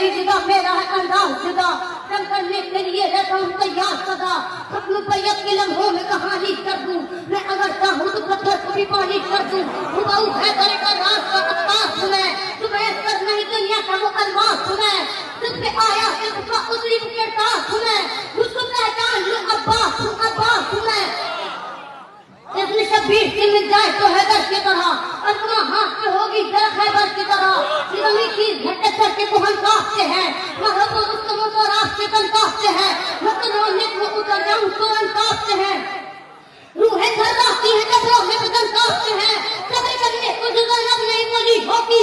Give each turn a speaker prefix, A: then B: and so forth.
A: ही जुदा, मेरा है अंदाज जुदा, रंग करने के लिए रहता हूँ तैयार सदा, सपनों पर यकीन लम्हों में कहानी कर दूं, मैं अगर चाहूँ तो पत्थर को भी पानी कर दूं, हुबहू है करे का राज का अवतार सुने, तुम्हें कर नहीं दुनिया का वो अलवार सुने, तुम पे आया है उसका उतरी किरदार सुने, मुझको पहचान लो अब्बास सुने, इसमें शब्बीर से मिल जाए तो हैदर की तरह, अल्पना हाथ में होगी जरा हैदर की तरह, जितनी चीज घटे सर के को हम काटते हैं, महबूब मुस्तफा को रास्ते तन काटते हैं, मतलब रोने को उतर जाऊं तो हम काटते हैं, रूहें थर्राती हैं कब्रों में बदन काटते हैं, कभी कभी कुछ गलत नहीं बोली होगी,